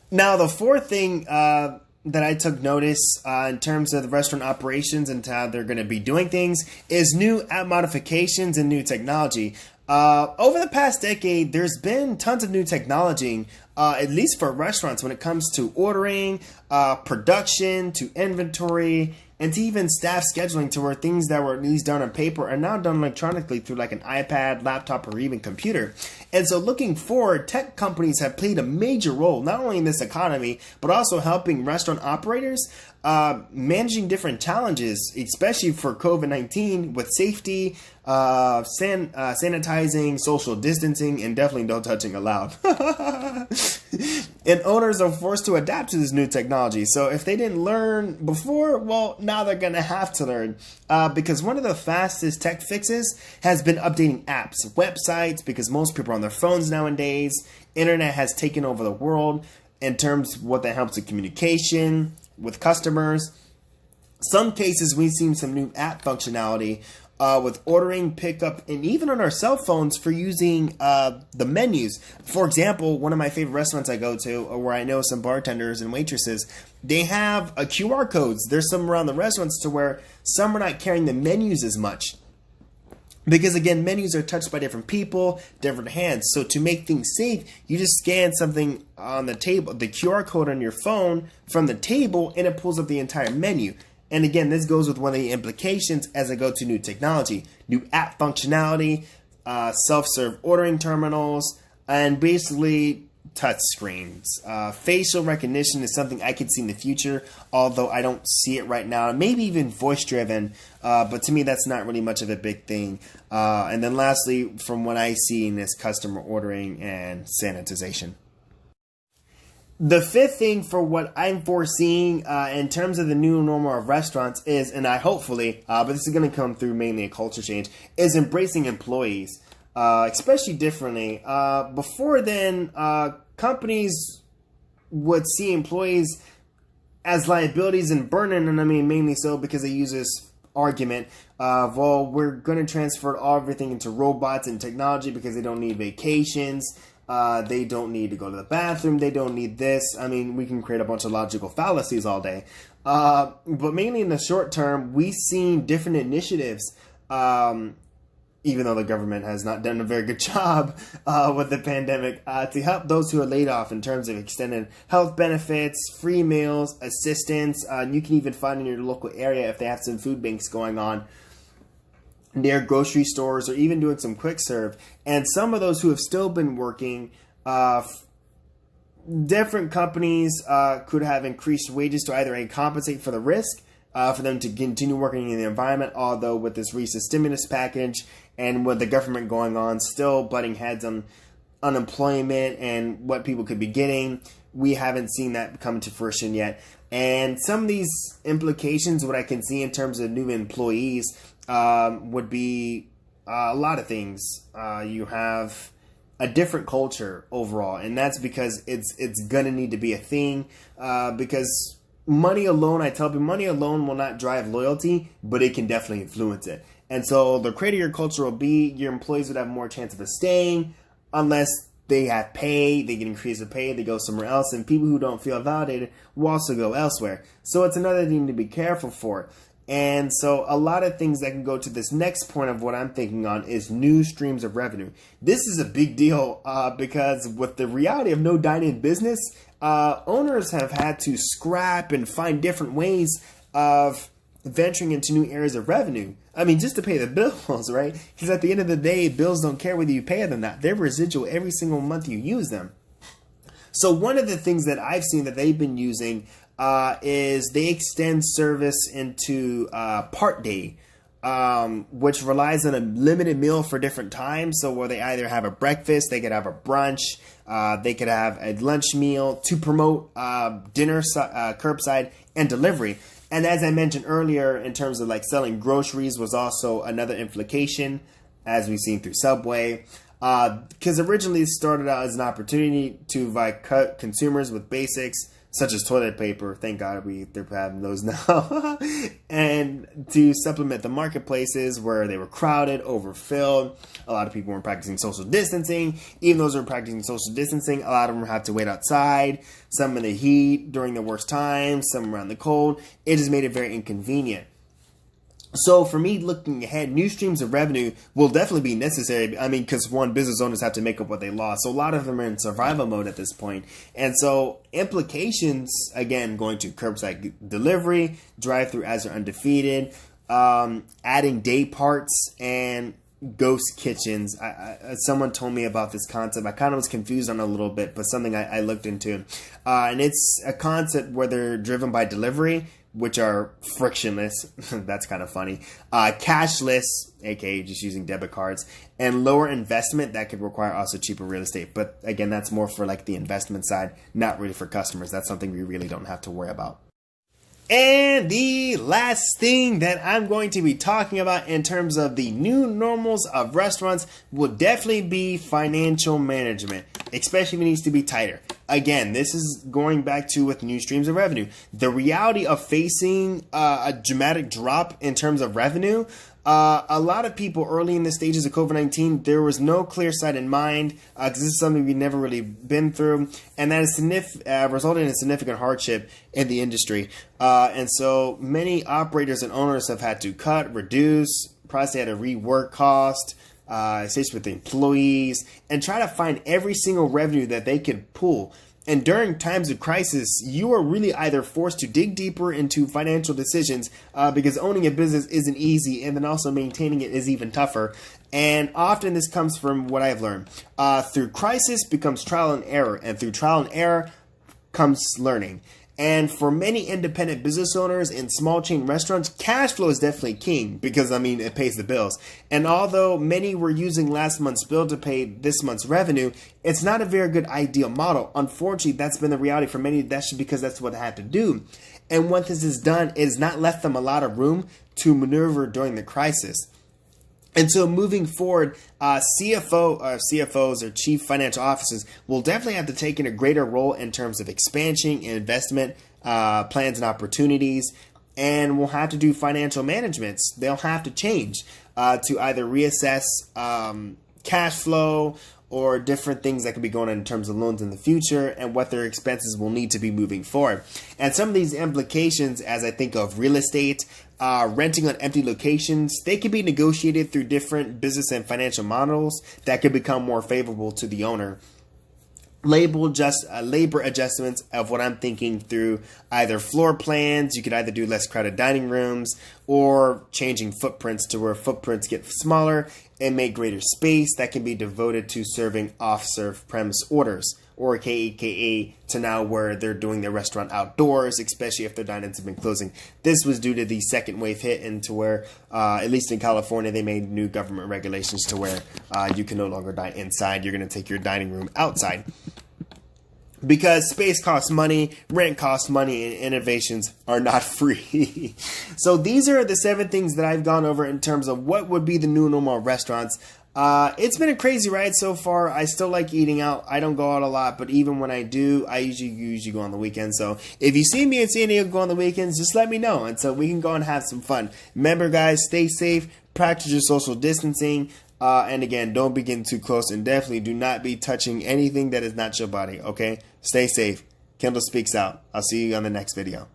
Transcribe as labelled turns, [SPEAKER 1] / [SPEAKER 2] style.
[SPEAKER 1] Now, the fourth thing that I took notice in terms of the restaurant operations and how they're going to be doing things is new app modifications and new technology. Over the past decade, there's been tons of new technology, at least for restaurants, when it comes to ordering, production, to inventory, and to even staff scheduling, to where things that were at least done on paper are now done electronically through like an iPad, laptop, or even computer. And so looking forward, tech companies have played a major role, not only in this economy, but also helping restaurant operators managing different challenges, especially for COVID-19 with safety, sanitizing, social distancing, and definitely no touching allowed. And owners are forced to adapt to this new technology. So if they didn't learn before, well, now they're going to have to learn. Because one of the fastest tech fixes has been updating apps, websites, because most people are on their phones nowadays. Internet has taken over the world in terms of what that helps with communication, with customers. Some cases we've seen some new app functionality with ordering, pickup, and even on our cell phones for using the menus. For example, one of my favorite restaurants I go to, or where I know some bartenders and waitresses, they have a QR codes. There's some around the restaurants to where some are not carrying the menus as much. Because again, menus are touched by different people, different hands. So to make things safe, you just scan something on the table, the QR code on your phone from the table, and it pulls up the entire menu. And again, this goes with one of the implications as I go to new technology, new app functionality, self-serve ordering terminals, and basically touch screens. Facial recognition is something I could see in the future, although I don't see it right now. Maybe even voice-driven, but to me that's not really much of a big thing. And then lastly, from what I see, is customer ordering and sanitization. The fifth thing for what I'm foreseeing in terms of the new normal of restaurants is, and I hopefully, but this is going to come through mainly a culture change, is embracing employees, especially differently. Before then, companies would see employees as liabilities and burden, and I mean mainly so because they use this argument of, well, we're going to transfer everything into robots and technology because they don't need vacations. They don't need to go to the bathroom. They don't need this. I mean, we can create a bunch of logical fallacies all day. But mainly in the short term, we've seen different initiatives, even though the government has not done a very good job with the pandemic, to help those who are laid off in terms of extended health benefits, free meals, assistance. You can even find in your local area if they have some food banks going on near grocery stores, or even doing some quick serve. And some of those who have still been working, different companies could have increased wages to either compensate for the risk, for them to continue working in the environment, although with this recent stimulus package and with the government going on, still butting heads on unemployment and what people could be getting, we haven't seen that come to fruition yet. And some of these implications, what I can see in terms of new employees, would be a lot of things. You have a different culture overall, and that's because it's gonna need to be a thing. Because money alone, I tell people, money alone will not drive loyalty, but it can definitely influence it. And so the greater your culture will be, your employees would have more chance of staying, unless they have pay, they get increase the pay, they go somewhere else, and people who don't feel validated will also go elsewhere. So it's another thing to be careful for. And so a lot of things that can go to this next point of what I'm thinking on is new streams of revenue. This is a big deal because with the reality of no dine-in business, owners have had to scrap and find different ways of venturing into new areas of revenue. I mean, just to pay the bills, right? Because at the end of the day, bills don't care whether you pay them or not. They're residual every single month you use them. So one of the things that I've seen that they've been using is they extend service into part day, which relies on a limited meal for different times. So where they either have a breakfast, they could have a brunch, they could have a lunch meal to promote dinner, curbside, and delivery. And as I mentioned earlier, in terms of like selling groceries was also another implication, as we've seen through Subway. Because originally it started out as an opportunity to provide consumers with basics such as toilet paper. Thank God they're having those now. And to supplement the marketplaces where they were crowded, overfilled. A lot of people weren't practicing social distancing. Even those who were practicing social distancing, a lot of them had to wait outside, some in the heat during the worst times, some around the cold. It just made it very inconvenient. So for me, looking ahead, new streams of revenue will definitely be necessary. I mean, because one, business owners have to make up what they lost. So a lot of them are in survival mode at this point. And so implications, again, going to curbside delivery, drive-through as they're undefeated, adding day parts, and ghost kitchens. Someone told me about this concept. I kind of was confused on it a little bit, but something I looked into. And it's a concept where they're driven by delivery, which are frictionless. That's kind of funny. Cashless, aka just using debit cards, and lower investment that could require also cheaper real estate. But again, that's more for like the investment side, not really for customers. That's something we really don't have to worry about. And the last thing that I'm going to be talking about in terms of the new normals of restaurants will definitely be financial management, especially if it needs to be tighter. Again, this is going back to with new streams of revenue. The reality of facing a dramatic drop in terms of revenue. A lot of people early in the stages of COVID-19, there was no clear sight in mind because this is something we've never really been through, and that has resulted in a significant hardship in the industry. And so many operators and owners have had to cut, reduce, probably had to rework cost, especially with the employees, and try to find every single revenue that they could pull. And during times of crisis, you are really either forced to dig deeper into financial decisions because owning a business isn't easy, and then also maintaining it is even tougher. And often this comes from what I've learned. Through crisis becomes trial and error, and through trial and error comes learning. And for many independent business owners in small chain restaurants, cash flow is definitely king because, I mean, it pays the bills. And although many were using last month's bill to pay this month's revenue, it's not a very good ideal model. Unfortunately, that's been the reality for many. That's just because that's what they had to do. And what this has done is not left them a lot of room to maneuver during the crisis. And so moving forward, CFOs or chief financial officers will definitely have to take in a greater role in terms of expansion and investment plans and opportunities, and will have to do financial managements. They'll have to change to either reassess cash flow or different things that could be going on in terms of loans in the future and what their expenses will need to be moving forward. And some of these implications, as I think of real estate, renting on empty locations, they can be negotiated through different business and financial models that could become more favorable to the owner. Labor adjustments of what I'm thinking through either floor plans. You could either do less crowded dining rooms or changing footprints to where footprints get smaller and make greater space that can be devoted to serving off-serve premise orders, or aka to now where they're doing their restaurant outdoors, especially if their dine-ins have been closing. This was due to the second wave hit into where, at least in California, they made new government regulations to where you can no longer dine inside. You're going to take your dining room outside. Because space costs money, rent costs money, and innovations are not free. So these are the 7 things that I've gone over in terms of what would be the new normal restaurants. It's been a crazy ride so far. I still like eating out. I don't go out a lot, but even when I do, I usually go on the weekends. So if you see me in San Diego go on the weekends, just let me know, and so we can go and have some fun. Remember, guys, stay safe, practice your social distancing, and again, don't be getting too close, and definitely do not be touching anything that is not your body, okay? Stay safe. Kendiel speaks out. I'll see you on the next video.